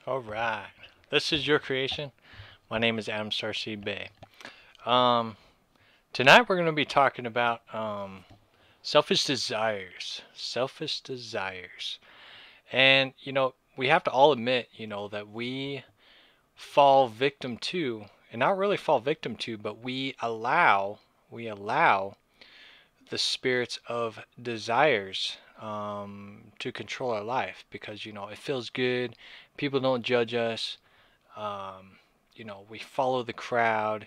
Alright, this is your creation. My name is Starseed Bey. Um, Tonight we're going to be talking about selfish desires. Selfish desires. And, we have to all admit, that we fall victim to, and not really fall victim to, but we allow the spirits of desires to control our life because, it feels good. People don't judge us. um, we follow the crowd,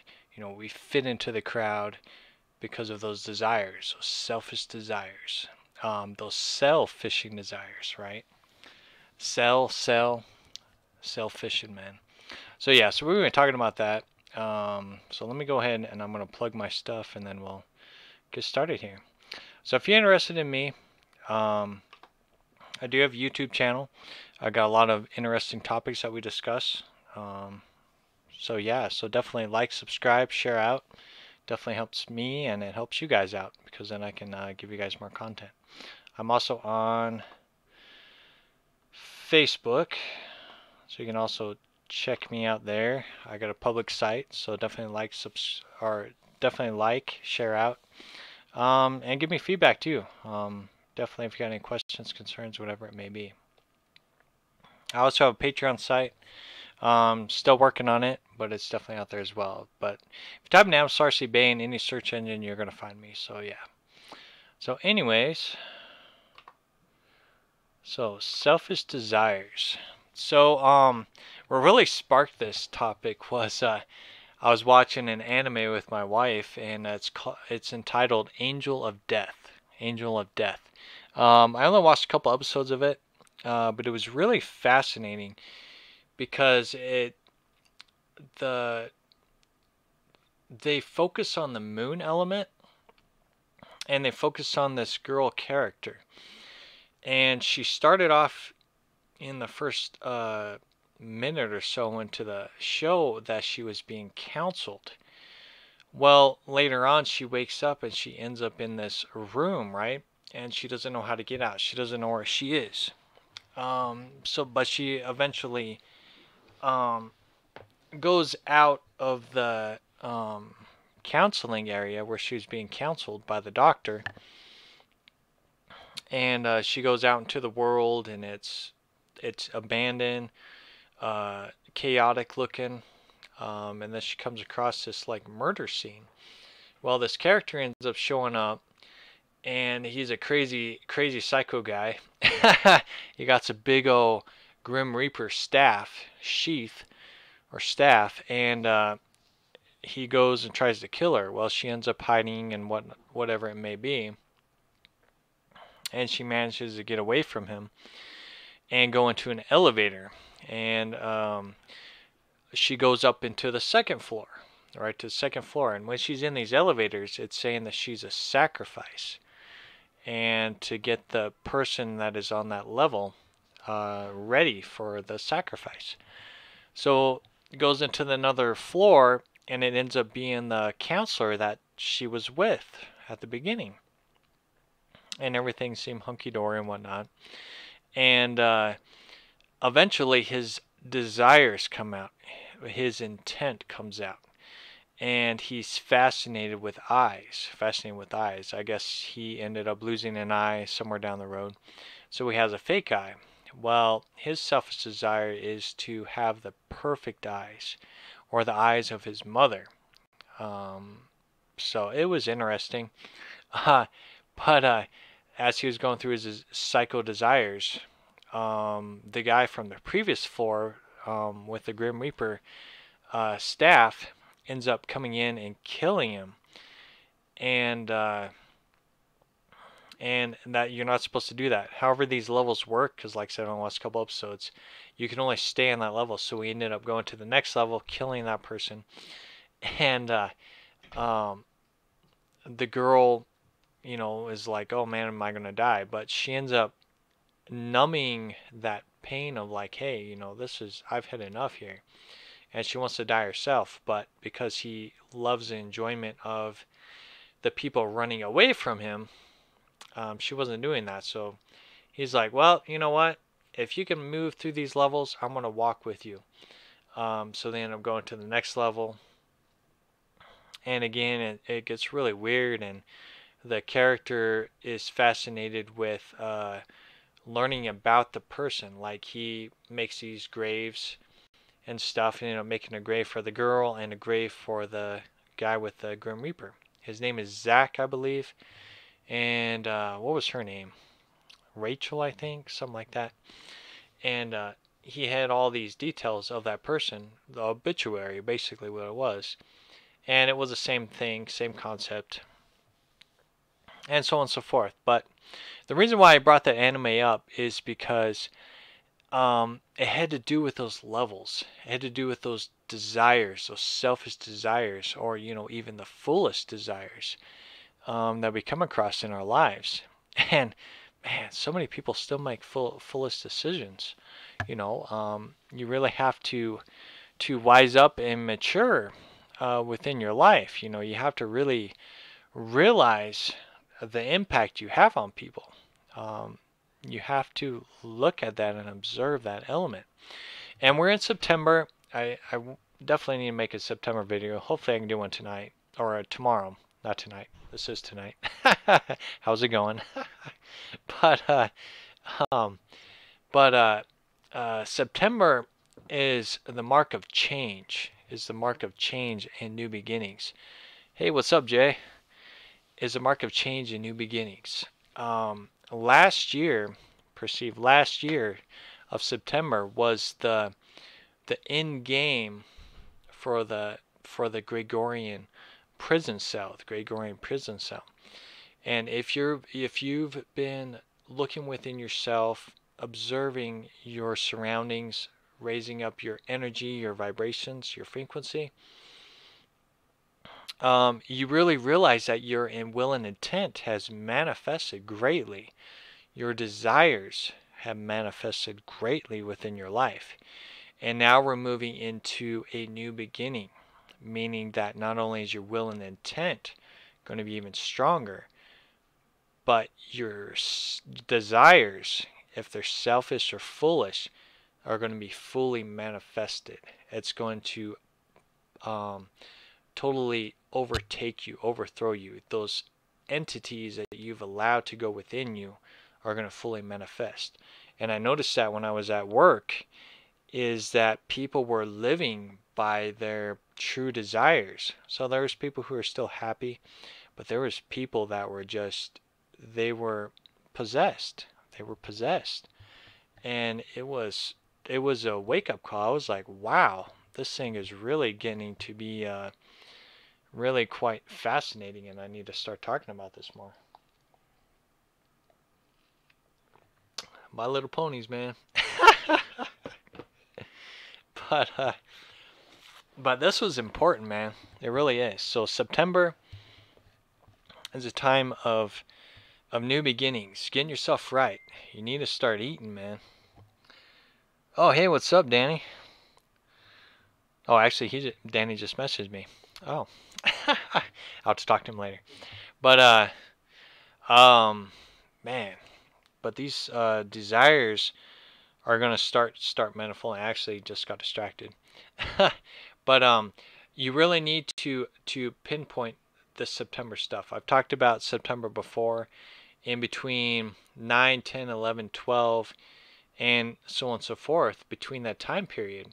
we fit into the crowd because of those desires, those selfish desires, those selfishing desires, right? Selfishing, man. So yeah, so we were talking about that. So let me go ahead and I'm going to plug my stuff and then we'll get started here. So if you're interested in me, um, I do have a YouTube channel. I got a lot of interesting topics that we discuss. So yeah, so definitely like, subscribe, share out. Definitely helps me and it helps you guys out because then I can give you guys more content. I'm also on Facebook, so you can also check me out there. I got a public site, so definitely like, share out, and give me feedback too. Definitely if you got any questions, concerns, whatever it may be. I also have a Patreon site. Still working on it, but it's definitely out there as well. But if you type in Starseed Bey in any search engine, you're gonna find me. So yeah. So anyways, so selfish desires. So what really sparked this topic was I was watching an anime with my wife, and it's entitled Angel of Death. Angel of Death. I only watched a couple episodes of it, but it was really fascinating because they focus on the moon element and they focus on this girl character, and she started off in the first minute or so into the show that she was being counseled. Well, later on she wakes up and she ends up in this room, right? And she doesn't know how to get out. She doesn't know where she is. But she eventually goes out of the counseling area where she was being counseled by the doctor, and she goes out into the world, and it's abandoned, chaotic looking, and then she comes across this like murder scene. Well, this character ends up showing up, and he's a crazy psycho guy. He got some big old Grim Reaper sheath, and he goes and tries to kill her. Well, she ends up hiding and whatever it may be, and she manages to get away from him and go into an elevator, and she goes up into the second floor, right to the second floor. And when she's in these elevators, it's saying that she's a sacrifice, and to get the person that is on that level ready for the sacrifice. So it goes into another floor, and it ends up being the counselor that she was with at the beginning, and everything seemed hunky-dory and whatnot. And eventually his desires come out, his intent comes out, and he's fascinated with eyes. I guess he ended up losing an eye somewhere down the road, so he has a fake eye. Well, his selfish desire is to have the perfect eyes, or the eyes of his mother. So it was interesting. But as he was going through his psycho desires, the guy from the previous floor with the Grim Reaper staff ends up coming in and killing him. And that you're not supposed to do that. However, these levels work, because like I said on the last couple episodes, you can only stay on that level. So we ended up going to the next level, killing that person. And the girl, is like, oh man, am I going to die? But she ends up numbing that pain of like, hey, I've had enough here. And she wants to die herself. But because he loves the enjoyment of the people running away from him, she wasn't doing that. So he's like, well, you know what? if you can move through these levels, I'm going to walk with you. So they end up going to the next level. And again, it gets really weird, and the character is fascinated with learning about the person. Like, he makes these graves and stuff, and making a grave for the girl and a grave for the guy with the Grim Reaper. His name is Zach, I believe. And what was her name? Rachel, I think, something like that. And he had all these details of that person, the obituary, basically what it was. And it was the same thing, same concept, and so on and so forth. But the reason why I brought that anime up is because it had to do with those levels. It had to do with those desires, those selfish desires, or even the fullest desires that we come across in our lives. And man, so many people still make fullest decisions. You really have to wise up and mature within your life. You have to really realize the impact you have on people. You have to look at that and observe that element. And we're in September. I definitely need to make a September video. Hopefully I can do one tonight or tomorrow. Not tonight. This is tonight. How's it going? but um, September is the mark of change. Is the mark of change and new beginnings. Hey, what's up, Jay? Is a mark of change and new beginnings. Last year of September was the end game for the Gregorian prison cell, And if you've been looking within yourself, observing your surroundings, raising up your energy, your vibrations, your frequency, you really realize that your will and intent has manifested greatly. Your desires have manifested greatly within your life. And now we're moving into a new beginning, meaning that not only is your will and intent going to be even stronger, but your desires, if they're selfish or foolish, are going to be fully manifested. It's going to totally overtake you, overthrow you. Those entities that you've allowed to go within you are going to fully manifest. And I noticed that when I was at work, is that people were living by their true desires. So there's people who are still happy, but there was people that were they were possessed. They were possessed. And it was a wake-up call. I was like, wow, this thing is really getting to be really quite fascinating, and I need to start talking about this more. My Little Ponies, man. But this was important, man. It really is. So September is a time of new beginnings, getting yourself right. You need to start eating, man. Oh, hey, what's up, Danny? Oh, actually, Danny just messaged me. Oh, I'll have to talk to him later. But man, but these desires are gonna start manifold. I actually just got distracted. But you really need to pinpoint the September stuff. I've talked about September before, in between 9, 10, 11, 12, and so on and so forth. Between that time period,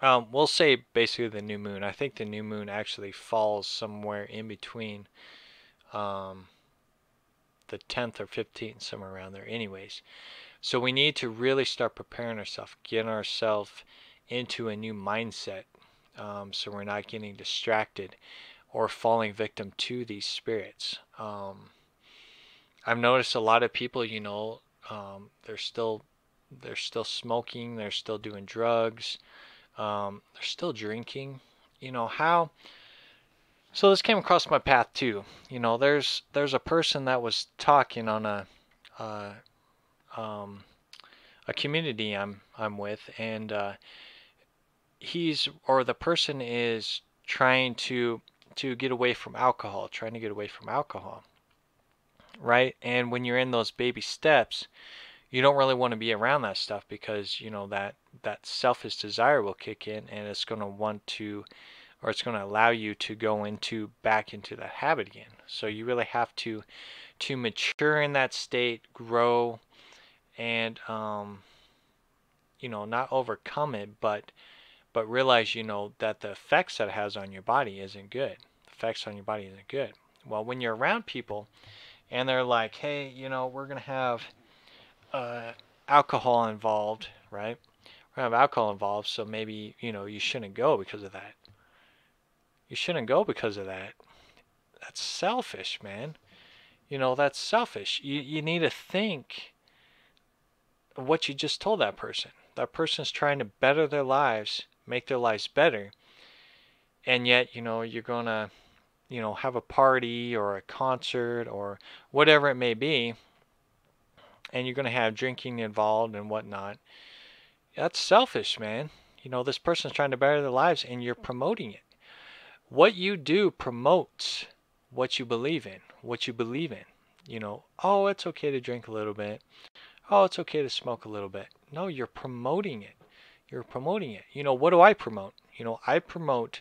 we'll say basically the new moon. I think the new moon actually falls somewhere in between the 10th or 15th, somewhere around there. Anyways, so we need to really start preparing ourselves, getting ourselves into a new mindset, so we're not getting distracted or falling victim to these spirits. I've noticed a lot of people, they're still smoking, they're still doing drugs, they're still drinking. How? So this came across my path too. There's a person that was talking on a community I'm with, and the person is trying to get away from alcohol, right? And when you're in those baby steps, you don't really want to be around that stuff, because you know that selfish desire will kick in, and it's going to want to, or it's going to allow you to go into back into that habit again. So you really have to mature in that state, grow, and you know, not overcome it, but realize, you know, that the effects that it has on your body isn't good. The effects on your body isn't good. Well, when you're around people and they're like, hey, you know, we're gonna have uh, alcohol involved, right? We're gonna have alcohol involved, so maybe, you know, you shouldn't go because of that. You shouldn't go because of that. That's selfish, man. You know, that's selfish. You need to think of what you just told that person. That person's trying to better their lives, make their lives better, and yet, you know, you're gonna, you know, have a party or a concert or whatever it may be, and you're gonna have drinking involved and whatnot. That's selfish, man. You know, this person's trying to better their lives and you're promoting it. What you do promotes what you believe in, what you believe in. You know, oh, it's okay to drink a little bit. Oh, it's okay to smoke a little bit. No, you're promoting it. You're promoting it. You know, what do I promote? You know, I promote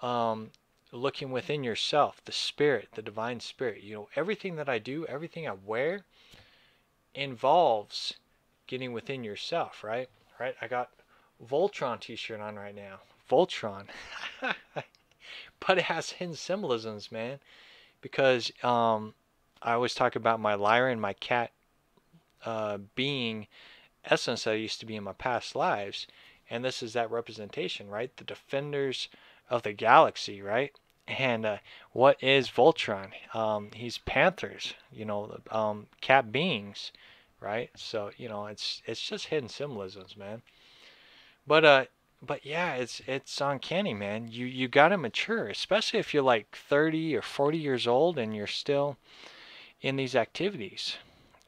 um, looking within yourself, the spirit, the divine spirit. You know, everything that I do, everything I wear involves getting within yourself, right? Right? I got Voltron t-shirt on right now. Voltron. But it has hidden symbolisms, man. Because I always talk about my lyre and my cat being essence that I used to be in my past lives. And this is that representation, right? The defenders of the galaxy, right? And what is Voltron? He's panthers, you know, cat beings, right? So, you know, it's just hidden symbolisms, man. But yeah, it's uncanny, man. You gotta mature, especially if you're like 30 or 40 years old and you're still in these activities.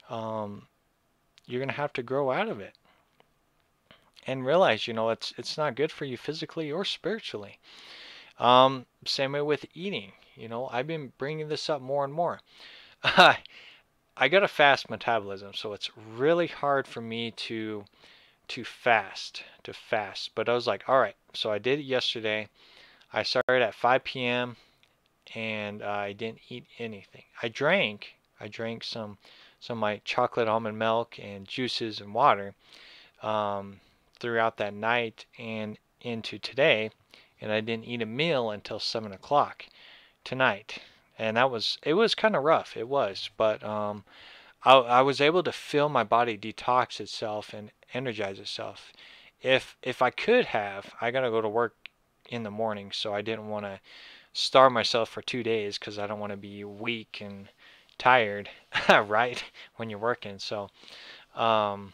Um, you're gonna have to grow out of it and realize, you know, it's not good for you physically or spiritually. Same way with eating. You know, I've been bringing this up more and more. I got a fast metabolism, so it's really hard for me to fast. But I was like, all right. So I did it yesterday. I started at 5 p.m. and I didn't eat anything. I drank some of my chocolate almond milk and juices and water um, throughout that night and into today, and I didn't eat a meal until 7 o'clock tonight. And it was kind of rough. It was, but I was able to feel my body detox itself and energize itself. If I could have, I gotta go to work in the morning, so I didn't want to starve myself for 2 days because I don't want to be weak and tired, right, when you're working. So, um,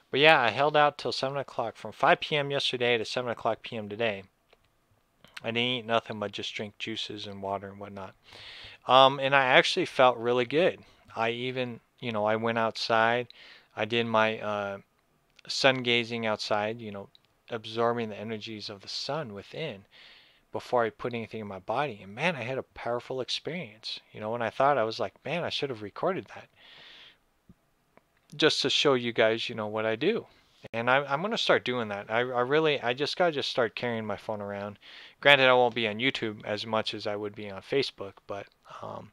but yeah, I held out till 7 o'clock, from 5 p.m. yesterday to 7 o'clock p.m. today. I didn't eat nothing but just drink juices and water and whatnot. And I actually felt really good. I even, you know, I went outside. I did my sun gazing outside, you know, absorbing the energies of the sun within before I put anything in my body. And man, I had a powerful experience. You know, when I thought, I was like, man, I should have recorded that just to show you guys, you know, what I do. And I'm going to start doing that. I just got to just start carrying my phone around. Granted, I won't be on YouTube as much as I would be on Facebook, but I'm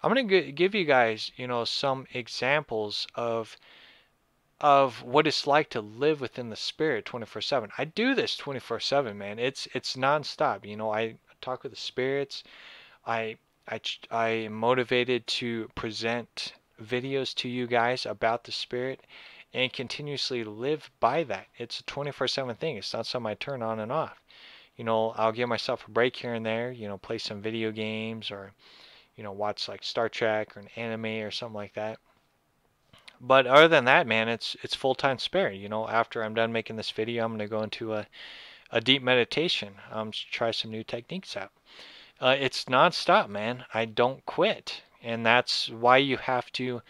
going to give you guys, you know, some examples of what it's like to live within the spirit 24/7. I do this 24/7, man. It's nonstop. You know, I talk with the spirits. I I am motivated to present videos to you guys about the spirit and continuously live by that. It's a 24/7 thing. It's not something I turn on and off. You know, I'll give myself a break here and there, you know, play some video games or, you know, watch like Star Trek or an anime or something like that. But other than that, man, it's full-time spirit. You know, after I'm done making this video, I'm going to go into a deep meditation. Try some new techniques out. It's nonstop, man. I don't quit. And that's why you have to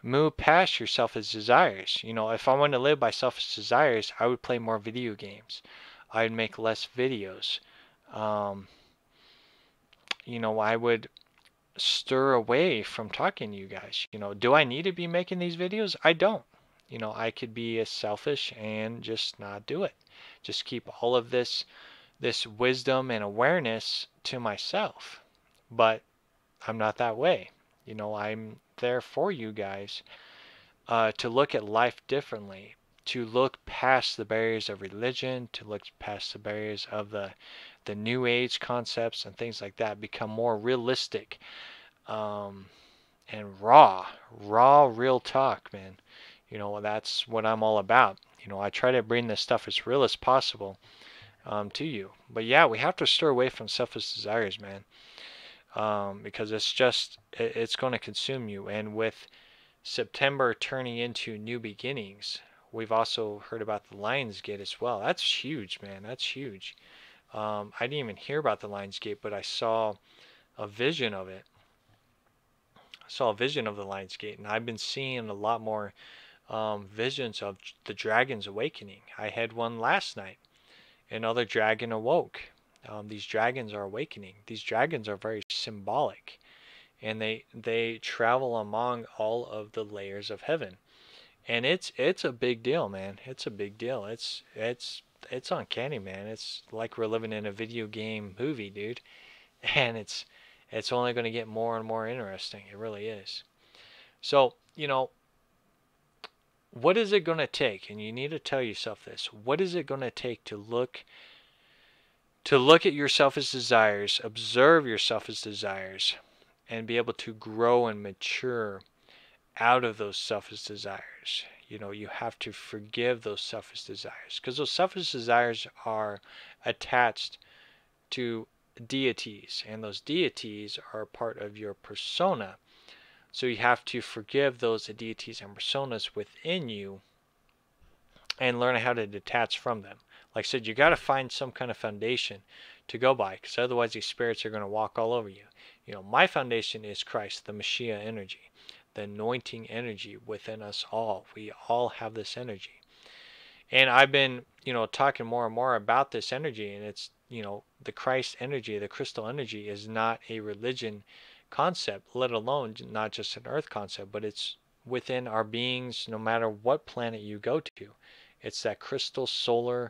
move past your selfish desires. You know, if I wanted to live by selfish desires, I would play more video games. I'd make less videos. Um, you know, I would stir away from talking to you guys. Do I need to be making these videos? I don't. I could be as selfish and just not do it. Just keep all of this wisdom and awareness to myself. But I'm not that way. I'm there for you guys to look at life differently, to look past the barriers of religion, to look past the barriers of the new age concepts and things like that, become more realistic um, and raw, real talk, man. That's what I'm all about. I try to bring this stuff as real as possible to you. But yeah, we have to stir away from selfish desires, man, because it's going to consume you. And with September turning into new beginnings, we've also heard about the Lions Gate as well. That's huge, man. That's huge. I didn't even hear about the Lions Gate, but I saw a vision of it. I saw a vision of the Lions Gate, and I've been seeing a lot more visions of the dragons awakening. I had one last night. Another dragon awoke. These dragons are awakening. These dragons are very symbolic, and they travel among all of the layers of heaven. And it's a big deal, man. It's a big deal. It's uncanny, man. It's like we're living in a video game movie, dude. And it's only going to get more and more interesting. It really is. So, what is it going to take? And you need to tell yourself this. What is it going to take to look at your selfish desires, observe your selfish desires, and be able to grow and mature out of those selfish desires? You have to forgive those selfish desires, because those selfish desires are attached to deities, and those deities are part of your persona. So you have to forgive those deities and personas within you and learn how to detach from them. Like I said, you got to find some kind of foundation to go by, because otherwise these spirits are going to walk all over you. My foundation is Christ, the Mashiach energy, the anointing energy within us all. We all have this energy. And I've been, talking more and more about this energy, and it's, the Christ energy, the crystal energy is not a religion concept, let alone not just an earth concept, but it's within our beings no matter what planet you go to. It's that crystal solar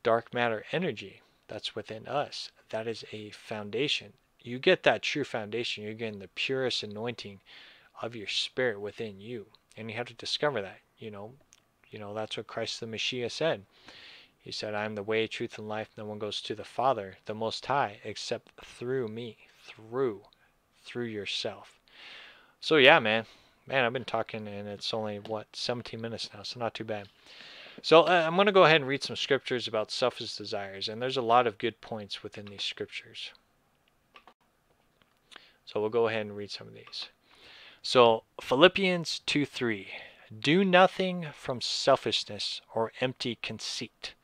dark matter energy that's within us. That is a foundation. You get that true foundation, you're getting the purest anointing of your spirit within you. And you have to discover that. That's what Christ the Messiah said. He said, I am the way, truth, and life. No one goes to the Father, the Most High, except through me, through yourself. So yeah, man, I've been talking, and it's only 17 minutes now, so not too bad. So I'm going to go ahead and read some scriptures about selfish desires, and there's a lot of good points within these scriptures. So we'll go ahead and read some of these. So Philippians 2:3, do nothing from selfishness or empty conceit,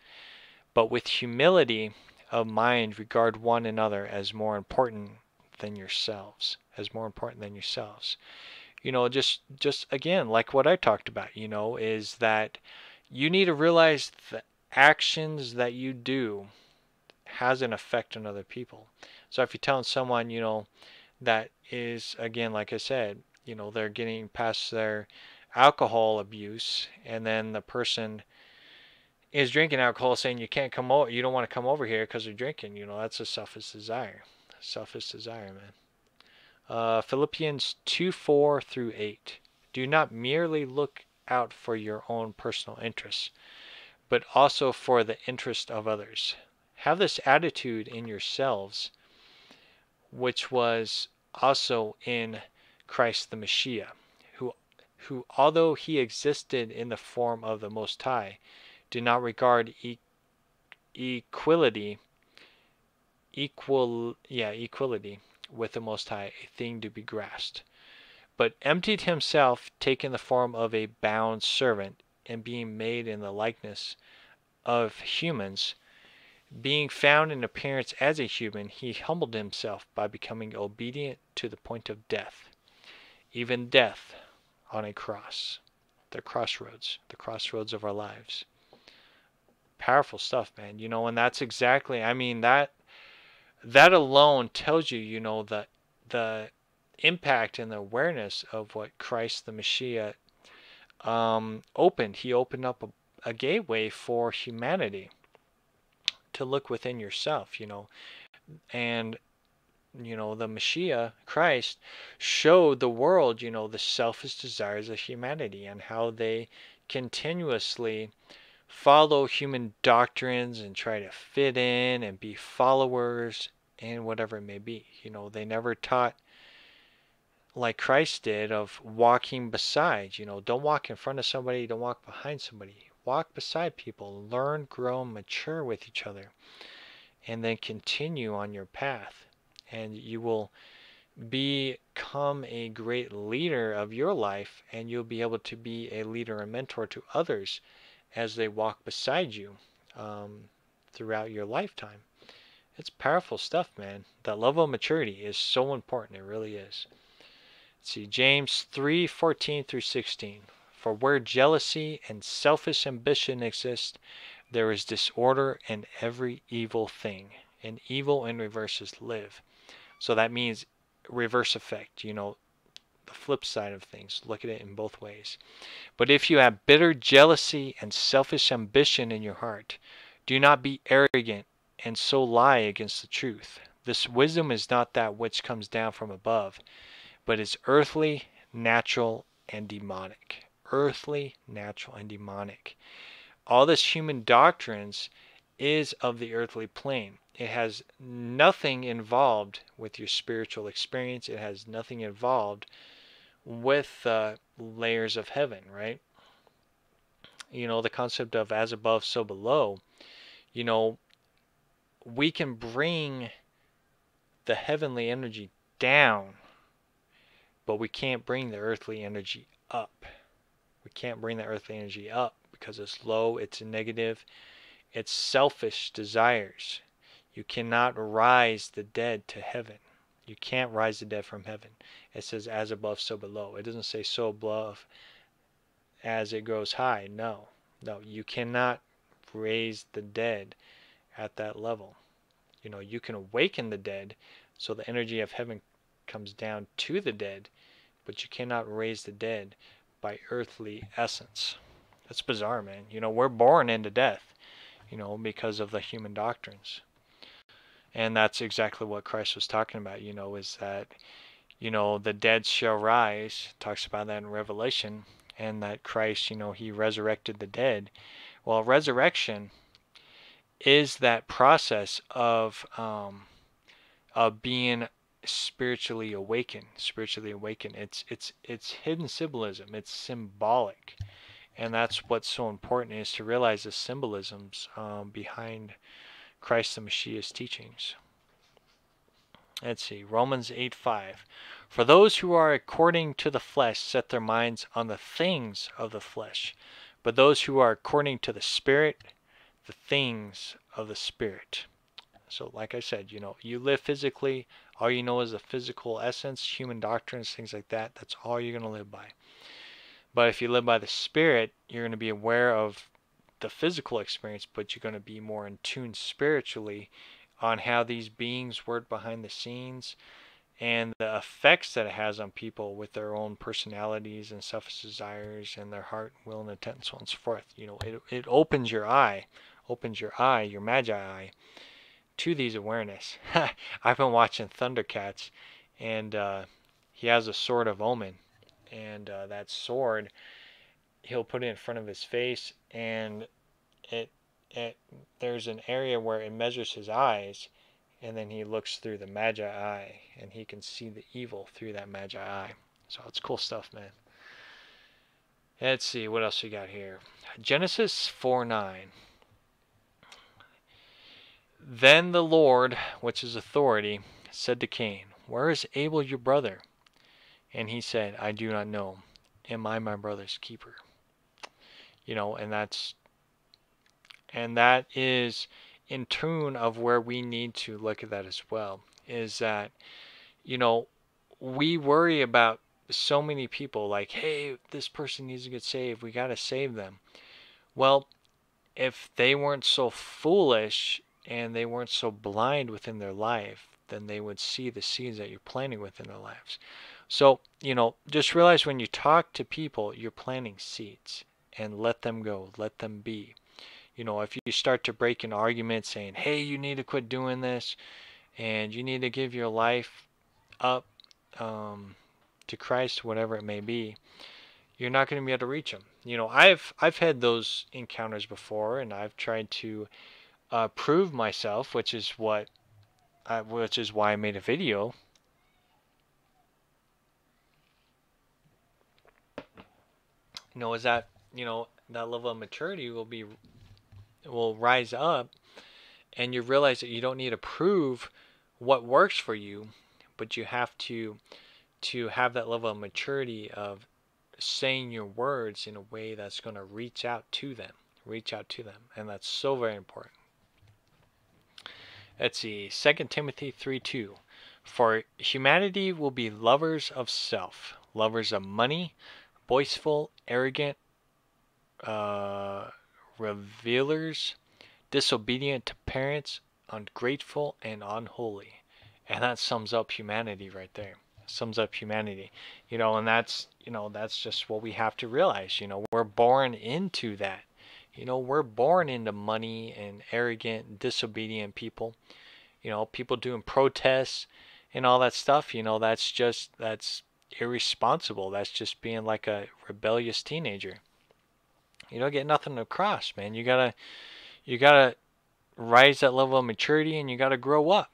but with humility of mind regard one another as more important than yourselves. Just again, like what I talked about, is that you need to realize the actions that you do has an effect on other people. So if you're telling someone, that is, again, like I said, they're getting past their alcohol abuse, and then the person is drinking alcohol, saying you can't come over, you don't want to come over here because they're drinking, that's a selfish desire. Man. Philippians 2:4-8. Do not merely look out for your own personal interests, but also for the interest of others. Have this attitude in yourselves, which was also in Christ the Messiah, who although he existed in the form of the Most High, did not regard equality with the Most High a thing to be grasped, but emptied himself, taking the form of a bound servant, and being made in the likeness of humans, being found in appearance as a human, he humbled himself by becoming obedient to the point of death, even death on a cross. The crossroads of our lives. Powerful stuff, man. And that's exactly, that alone tells you, that the impact and the awareness of what Christ the Messiah opened. He opened up a gateway for humanity to look within yourself, and the Messiah, Christ, showed the world, the selfish desires of humanity and how they continuously follow human doctrines and try to fit in and be followers and whatever it may be. They never taught like Christ did of walking beside. Don't walk in front of somebody, don't walk behind somebody. Walk beside people, learn, grow, mature with each other, and then continue on your path. And you will become a great leader of your life, and you'll be able to be a leader and mentor to others as they walk beside you throughout your lifetime. It's powerful stuff, man. That level of maturity is so important. It really is. Let's see, James 3:14 through 16. For where jealousy and selfish ambition exist, there is disorder and every evil thing. And evil in reverse is live. So that means reverse effect, the flip side of things. Look at it in both ways. But if you have bitter jealousy and selfish ambition in your heart, do not be arrogant and so lie against the truth. This wisdom is not that which comes down from above, but is earthly, natural, and demonic. Earthly, natural, and demonic. All this human doctrines is of the earthly plane. It has nothing involved with your spiritual experience. It has nothing involved with layers of heaven, right? The concept of as above, so below. We can bring the heavenly energy down, but we can't bring the earthly energy up. We can't bring the earthly energy up because it's low, it's negative, it's selfish desires. You cannot rise the dead to heaven. You can't rise the dead from heaven. It says as above, so below. It doesn't say so above as it grows high. No, you cannot raise the dead at that level. You can awaken the dead so the energy of heaven comes down to the dead, but you cannot raise the dead by earthly essence. That's bizarre, man. We're born into death, because of the human doctrines. And that's exactly what Christ was talking about, is that, the dead shall rise. Talks about that in Revelation. And that Christ, he resurrected the dead. Well, resurrection is that process of being spiritually awakened. It's hidden symbolism. It's symbolic. And that's what's so important, is to realize the symbolisms behind Christ the Messiah's teachings. Let's see, Romans 8:5. For those who are according to the flesh set their minds on the things of the flesh, but those who are according to the Spirit, the things of the Spirit. So like I said, you live physically, all you know is the physical essence, human doctrines, things like that. That's all you're going to live by. But if you live by the Spirit, you're going to be aware of the physical experience, but you're going to be more in tune spiritually on how these beings work behind the scenes and the effects that it has on people with their own personalities and selfish desires and their heart, will, and intent, and so on and so forth. It opens your eye, your magi eye, to these awareness. I've been watching Thundercats, and he has a sword of Omen, and that sword, he'll put it in front of his face, and there's an area where it measures his eyes, and then he looks through the magi eye, and he can see the evil through that magi eye. So it's cool stuff, man. Let's see, what else we got here? Genesis 4:9. Then the Lord, which is authority, said to Cain, Where is Abel your brother? And he said, I do not know. Am I my brother's keeper? And that is in tune of where we need to look at that as well, is that, we worry about so many people like, hey, this person needs to get saved. We got to save them. Well, if they weren't so foolish and they weren't so blind within their life, then they would see the seeds that you're planting within their lives. So, just realize when you talk to people, you're planting seeds, and let them go, let them be. If you start to break an argument saying, hey, you need to quit doing this, and you need to give your life up to Christ, whatever it may be, you're not going to be able to reach them. I've had those encounters before, and I've tried to prove myself, which is why I made a video. Is that that level of maturity will rise up, and you realize that you don't need to prove what works for you, but you have to have that level of maturity of saying your words in a way that's going to reach out to them, and that's so very important. Let's see, 2 Timothy 3:2. For humanity will be lovers of self, lovers of money, boastful, arrogant, revilers, disobedient to parents, ungrateful, and unholy. And that sums up humanity right there. Sums up humanity. And that's just what we have to realize. We're born into that. We're born into money and arrogant, disobedient people. People doing protests and all that stuff. That's irresponsible. That's just being like a rebellious teenager. You don't get nothing across, man. You gotta rise that level of maturity, and you gotta grow up.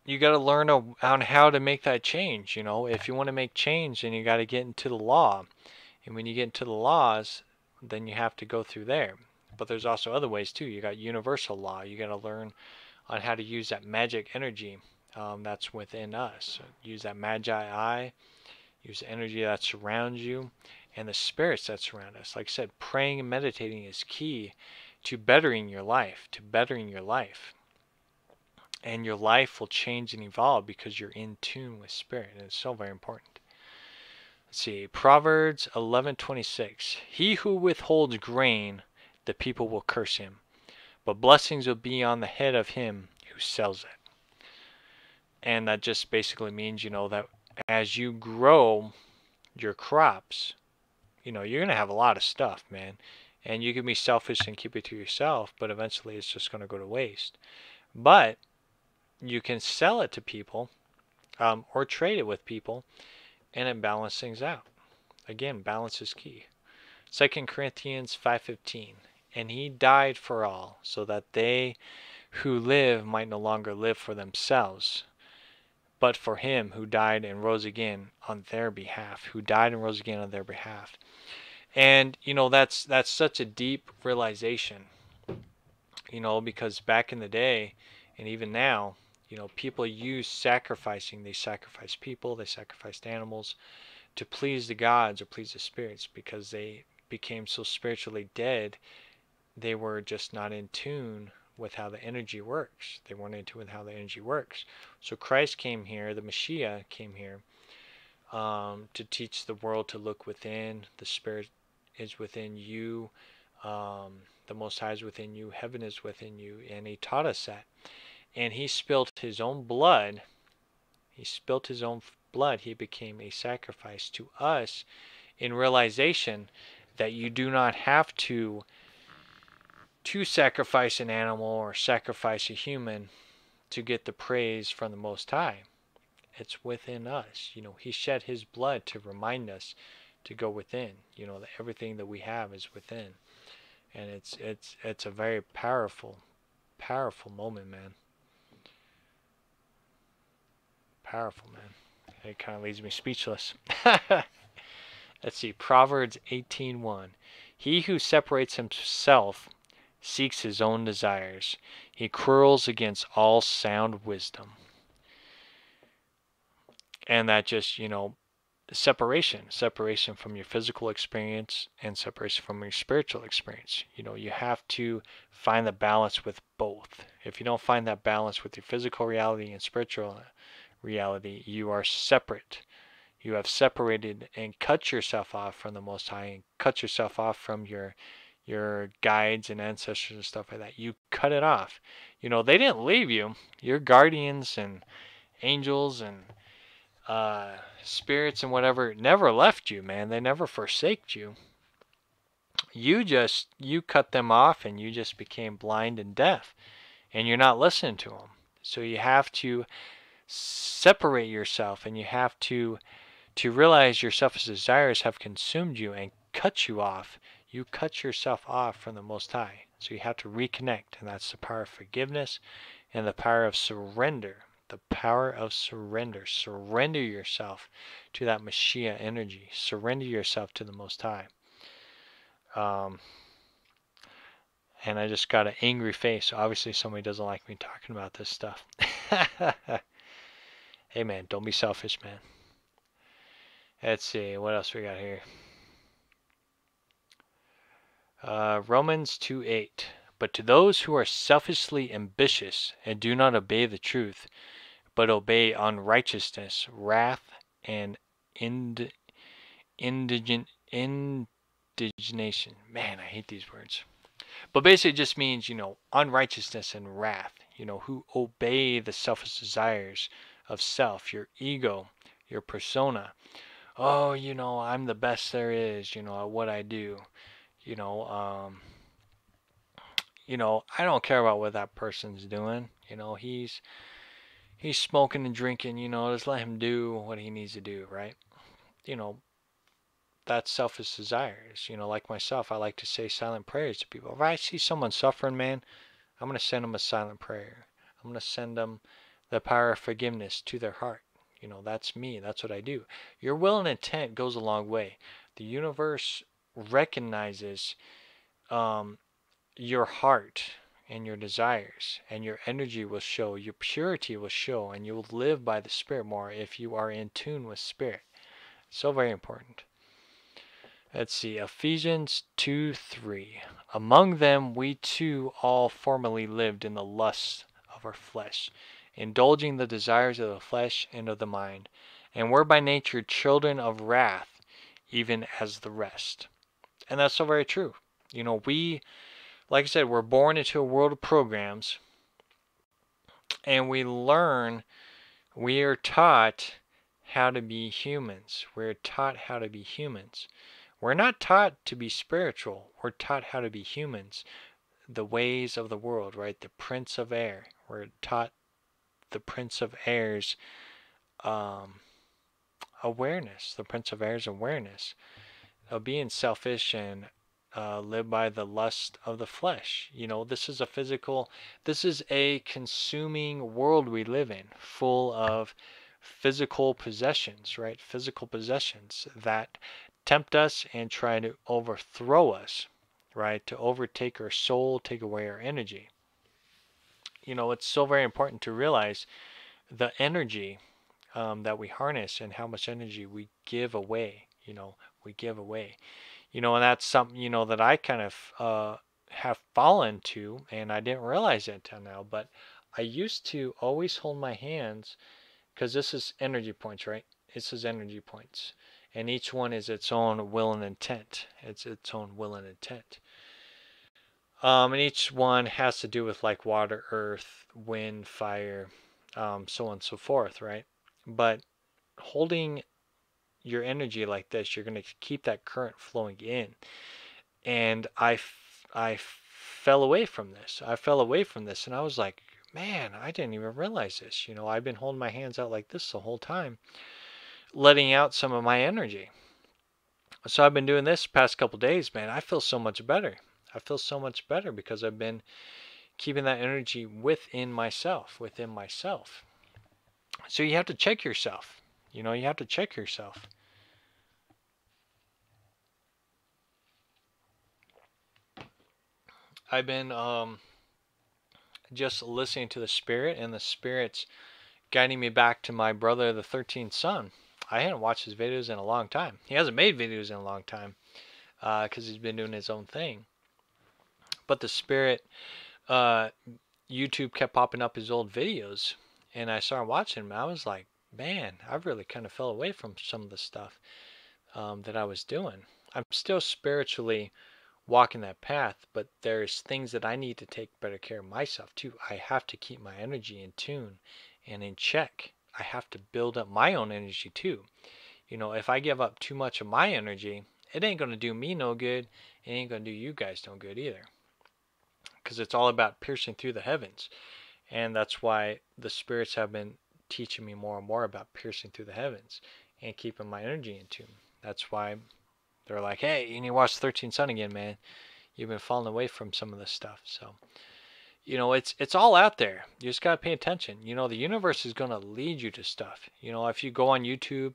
You gotta learn on how to make that change. If you want to make change, then you gotta get into the law. And when you get into the laws, then you have to go through there. But there's also other ways too. You got universal law. You gotta learn on how to use that magic energy that's within us. So use that magi eye. Use the energy that surrounds you and the spirits that surround us. Like I said, praying and meditating is key to bettering your life, And your life will change and evolve because you're in tune with spirit. And it's so very important. Let's see, Proverbs 11:26. He who withholds grain, the people will curse him, but blessings will be on the head of him who sells it. And that just basically means, that as you grow your crops, you're going to have a lot of stuff, man. And you can be selfish and keep it to yourself, but eventually it's just going to go to waste. But you can sell it to people or trade it with people, and it balances things out. Again, balance is key. 2 Corinthians 5:15. And he died for all, so that they who live might no longer live for themselves, but for him who died and rose again on their behalf. And that's such a deep realization, because back in the day and even now, people use sacrificing. They sacrifice people, they sacrificed animals to please the gods or please the spirits, because they became so spiritually dead. They were just not in tune with how the energy works. They weren't in tune with how the energy works. So Christ came here, the Mashiach came here, to teach the world to look within. The Spirit is within you. The Most High is within you. Heaven is within you. And he taught us that. And he spilt his own blood. He became a sacrifice to us in realization that you do not have to sacrifice an animal or sacrifice a human to get the praise from the Most High. It's within us. He shed his blood to remind us to go within. That everything that we have is within. And it's a very powerful moment, man. Powerful, man. It kind of leaves me speechless. Let's see, Proverbs 18:1. He who separates himself seeks his own desires. He quarrels against all sound wisdom. And that just, separation from your physical experience and separation from your spiritual experience. You have to find the balance with both. If you don't find that balance with your physical reality and spiritual reality, you are separate. You have separated and cut yourself off from the Most High, and cut yourself off from your guides and ancestors and stuff like that. You cut it off. You know, they didn't leave you. Your guardians and angels and spirits and whatever never left you, man. They never forsaked you. You cut them off and you just became blind and deaf, and you're not listening to them. So you have to separate yourself, and you have to realize your selfish desires have consumed you and cut you off. You cut yourself off from the Most High. So you have to reconnect, and that's the power of forgiveness and the power of surrender. The power of surrender. Surrender yourself to that Mashiach energy. Surrender yourself to the Most High. And I just got an angry face. Obviously somebody doesn't like me talking about this stuff. Hey man, don't be selfish, man. Let's see, what else we got here? Romans 2:8. But to those who are selfishly ambitious and do not obey the truth, but obey unrighteousness, wrath, and indignation. Man, I hate these words. But basically it just means, you know, unrighteousness and wrath, you know, who obey the selfish desires of self, your ego, your persona. Oh, you know, I'm the best there is, you know, at what I do. You know, I don't care about what that person's doing. You know, he's smoking and drinking, you know, just let him do what he needs to do, right? You know, that's selfish desires. You know, like myself, I like to say silent prayers to people. If I see someone suffering, man, I'm going to send them a silent prayer. I'm going to send them the power of forgiveness to their heart. You know, that's me. That's what I do. Your will and intent goes a long way. The universe recognizes your heart and your desires, and your energy will show, your purity will show, and you will live by the Spirit more if you are in tune with Spirit. So very important. Let's see, Ephesians 2:3. Among them we too all formerly lived in the lusts of our flesh, indulging the desires of the flesh and of the mind, and were by nature children of wrath, even as the rest. And that's so very true. You know, like I said, we're born into a world of programs, and we are taught how to be humans. We're taught how to be humans. We're not taught to be spiritual. We're taught how to be humans. The ways of the world, right? The Prince of Air. We're taught the Prince of Air's awareness. The Prince of Air's awareness of being selfish and live by the lust of the flesh. You know, this is a consuming world we live in, full of physical possessions, right? Physical possessions that tempt us and try to overthrow us, right? To overtake our soul, take away our energy. You know, it's so very important to realize the energy that we harness and how much energy we give away. You know, we give away. You know, and that's something, you know, that I kind of have fallen to, and I didn't realize it until now, but I used to always hold my hands, because this is energy points, right? This is energy points. And each one is its own will and intent. It's its own will and intent. And each one has to do with like water, earth, wind, fire, so on and so forth, right? But holding your energy like this, you're going to keep that current flowing in. And I fell away from this. And I was like, man, I didn't even realize this. You know, I've been holding my hands out like this the whole time, letting out some of my energy. So I've been doing this past couple days, man. I feel so much better. I feel so much better because I've been keeping that energy within myself. So you have to check yourself. You know, you have to check yourself. I've been just listening to the Spirit, and the Spirit's guiding me back to my brother, the 13th son. I hadn't watched his videos in a long time. He hasn't made videos in a long time because he's been doing his own thing. But the Spirit, YouTube kept popping up his old videos, and I started watching them. I was like, man, I really kind of fell away from some of the stuff that I was doing. I'm still spiritually walking that path, but there's things that I need to take better care of myself too. I have to keep my energy in tune and in check. I have to build up my own energy too. You know, if I give up too much of my energy, it ain't going to do me no good. It ain't going to do you guys no good either. Because it's all about piercing through the heavens. And that's why the spirits have been teaching me more and more about piercing through the heavens and keeping my energy in tune. That's why they're like, hey, you need to watch 13 Sun again, man. You've been falling away from some of this stuff. So, you know, it's all out there. You just gotta pay attention. You know, the universe is gonna lead you to stuff. You know, if you go on YouTube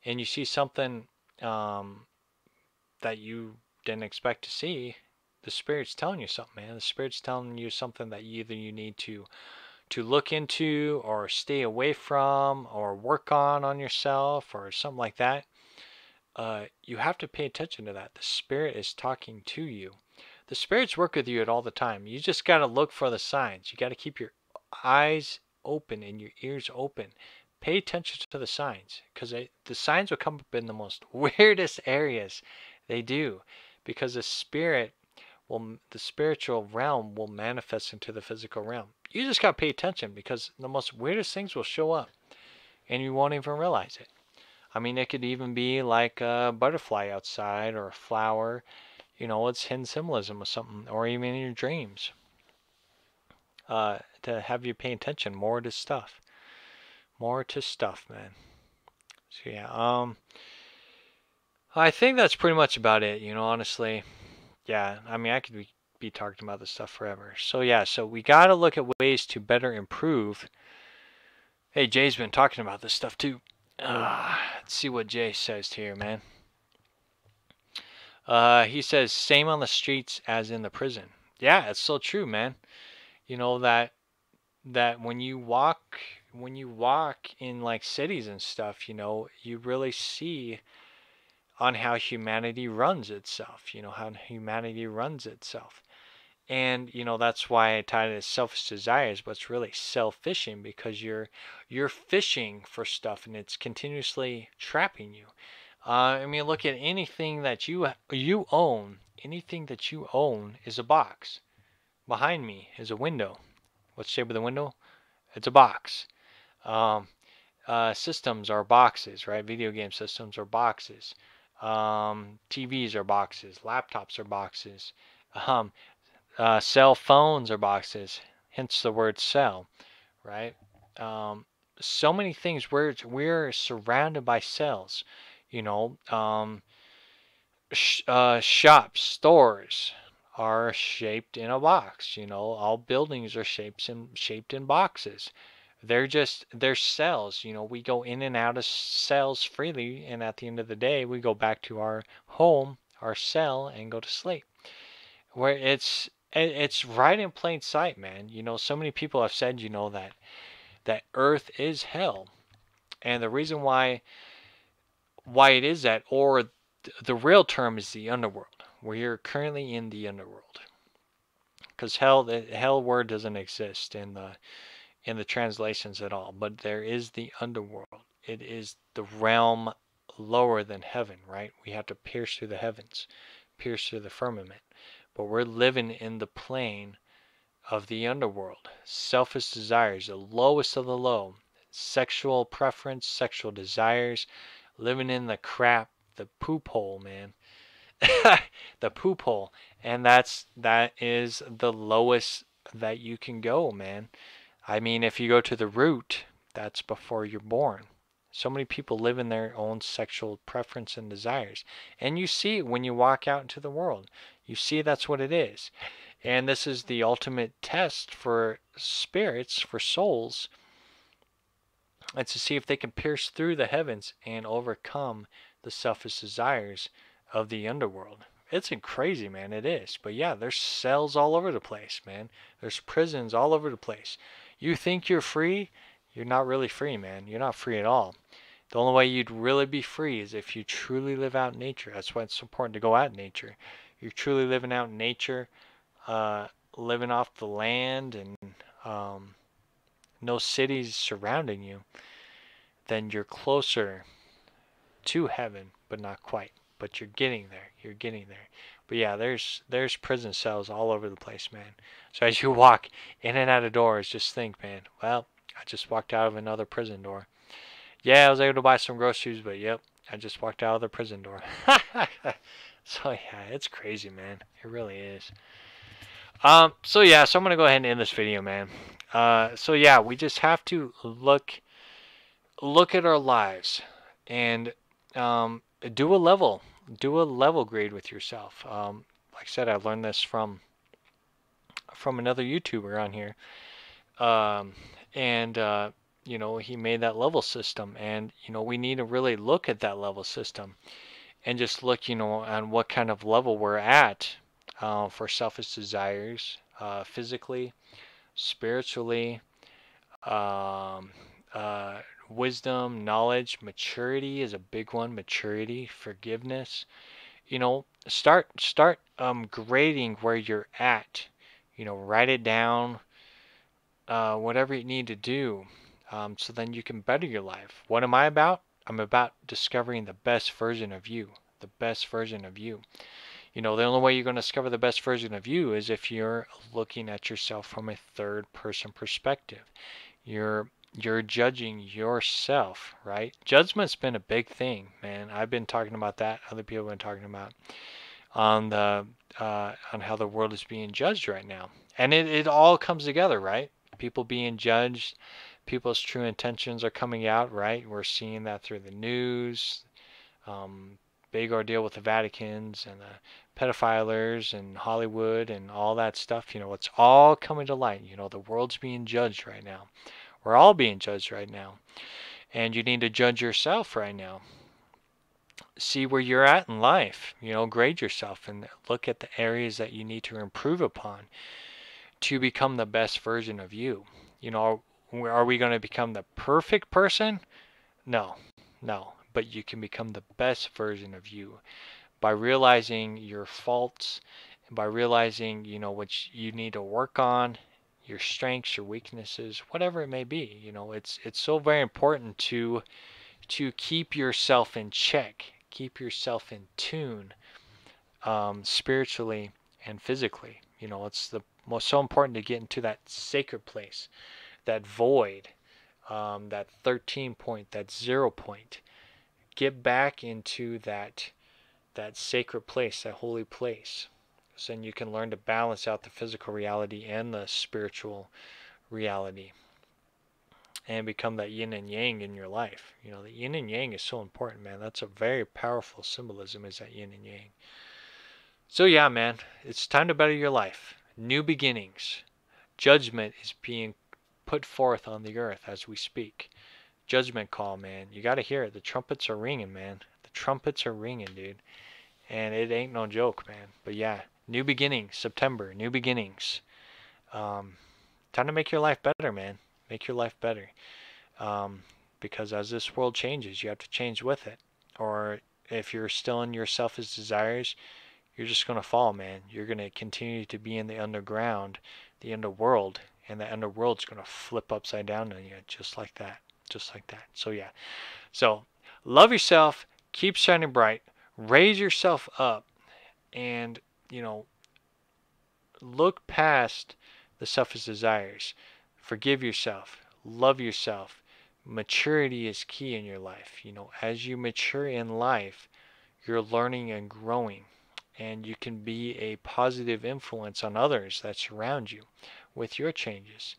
and you see something that you didn't expect to see, the spirit's telling you something, man. The spirit's telling you something that either you need to look into or stay away from or work on yourself or something like that. You have to pay attention to that. The spirit is talking to you. The spirits work with you at all the time. You just got to look for the signs. You got to keep your eyes open and your ears open. Pay attention to the signs, because the signs will come up in the most weirdest areas. They do, because the spiritual realm will manifest into the physical realm. You just got to pay attention, because the most weirdest things will show up and you won't even realize it. I mean, it could even be like a butterfly outside or a flower. You know, it's hidden symbolism or something, or even in your dreams. To have you pay attention more to stuff. More to stuff, man. So yeah, I think that's pretty much about it, you know, honestly. Yeah, I mean, I could be talking about this stuff forever. So yeah, so we got to look at ways to better improve. Hey, Jay's been talking about this stuff too. Let's see what Jay says here, man. He says, same on the streets as in the prison. Yeah, it's so true, man. You know that when you walk in like cities and stuff, you know, you really see on how humanity runs itself, you know, how humanity runs itself. And, you know, that's why I tied it as selfish desires, but it's really self-fishing, because you're fishing for stuff and it's continuously trapping you. I mean, look at anything that you own. Anything that you own is a box. Behind me is a window. What's the shape of the window? It's a box. Um, Systems are boxes, right? Video game systems are boxes. TVs are boxes. Laptops are boxes. Um, Cell phones are boxes. Hence the word cell, right? So many things. We're surrounded by cells. You know, shops, stores are shaped in a box. You know, all buildings are shaped in boxes. They're cells. You know, we go in and out of cells freely, and at the end of the day, we go back to our home, our cell, and go to sleep. Where it's right in plain sight, man. You know, so many people have said, you know, that Earth is hell, and the reason why it is that, or the real term is the underworld. We're currently in the underworld, because the hell word doesn't exist in the translations at all, but there is the underworld. It is the realm lower than heaven, right? We have to pierce through the heavens, pierce through the firmament, but we're living in the plane of the underworld. Selfish desires, the lowest of the low, sexual preference, sexual desires, living in the crap, the poop hole, man. The poop hole. And that is the lowest that you can go, man. I mean, if you go to the root, that's before you're born. So many people live in their own sexual preference and desires. And you see it when you walk out into the world. You see that's what it is. And this is the ultimate test for spirits, for souls. It's to see if they can pierce through the heavens and overcome the selfish desires of the underworld. It's crazy, man. It is. But yeah, there's cells all over the place, man. There's prisons all over the place. You think you're free? You're not really free, man. You're not free at all. The only way you'd really be free is if you truly live out in nature. That's why it's important to go out in nature. You're truly living out in nature, living off the land, and no cities surrounding you, then you're closer to heaven, but not quite. But you're getting there. You're getting there. But yeah, there's prison cells all over the place, man. So as you walk in and out of doors, just think, man, well, I just walked out of another prison door. Yeah, I was able to buy some groceries, but yep, I just walked out of the prison door. So yeah, it's crazy, man. It really is. So yeah, so I'm gonna go ahead and end this video, man. So yeah, we just have to look at our lives and do a level grade with yourself. Like I said, I learned this from another YouTuber on here, um, and you know, he made that level system, and you know, we need to really look at that level system and just look, you know, on what kind of level we're at for selfish desires, physically, spiritually, um, uh, wisdom, knowledge, maturity is a big one. Maturity, forgiveness. You know, start grading where you're at. You know, write it down. Whatever you need to do, so then you can better your life. What am I about? I'm about discovering the best version of you. The best version of you. You know, the only way you're going to discover the best version of you is if you're looking at yourself from a third person perspective. You're judging yourself, right? Judgment's been a big thing, man. I've been talking about that. Other people have been talking about on the on how the world is being judged right now, and it all comes together, right? People being judged, people's true intentions are coming out, right? We're seeing that through the news. Um, Big ordeal with the Vaticans and the pedophilers and Hollywood and all that stuff. You know, it's all coming to light. You know, the world's being judged right now. We're all being judged right now. And you need to judge yourself right now. See where you're at in life. You know, grade yourself and look at the areas that you need to improve upon to become the best version of you. You know, are we going to become the perfect person? No, no. But you can become the best version of you by realizing your faults, by realizing, you know, what you need to work on, your strengths, your weaknesses, whatever it may be. You know, it's so very important to keep yourself in check, keep yourself in tune, spiritually and physically. You know, it's the most so important to get into that sacred place, that void, that 13 point, that 0 point. Get back into that sacred place, that holy place. So then you can learn to balance out the physical reality and the spiritual reality and become that yin and yang in your life. You know, the yin and yang is so important, man. That's a very powerful symbolism, is that yin and yang. So yeah, man, it's time to better your life. New beginnings. Judgment is being put forth on the earth as we speak. Judgment call, man. You got to hear it. The trumpets are ringing, man. The trumpets are ringing, dude. And it ain't no joke, man. But yeah, new beginnings, September, new beginnings. Time to make your life better, man. Make your life better. Because as this world changes, you have to change with it. Or if you're still in your selfish desires, you're just going to fall, man. You're going to continue to be in the underground, the underworld, and the underworld's going to flip upside down on you just like that. Just like that. So yeah. So love yourself, keep shining bright, raise yourself up, and, you know, look past the selfish desires. Forgive yourself, love yourself. Maturity is key in your life. You know, as you mature in life, you're learning and growing, and you can be a positive influence on others that surround you with your changes.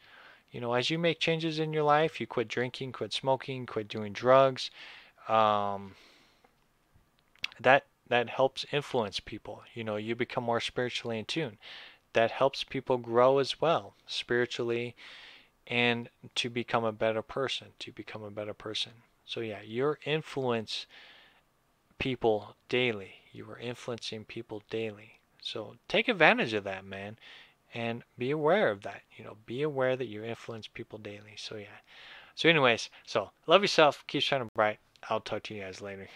You know, as you make changes in your life, you quit drinking, quit smoking, quit doing drugs, um, that helps influence people. You know, you become more spiritually in tune. That helps people grow as well, spiritually, and to become a better person, So yeah, you influence people daily. You are influencing people daily. So take advantage of that, man, and be aware of that. You know, be aware that you influence people daily. So yeah. So anyways, so love yourself, keep shining bright. I'll talk to you guys later.